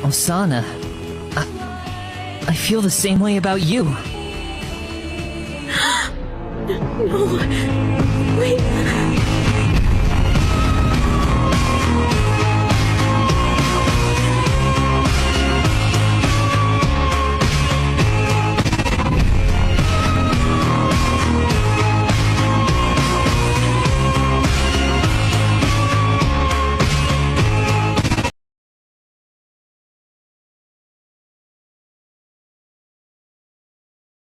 Osana, I feel the same way about you. No. Wait.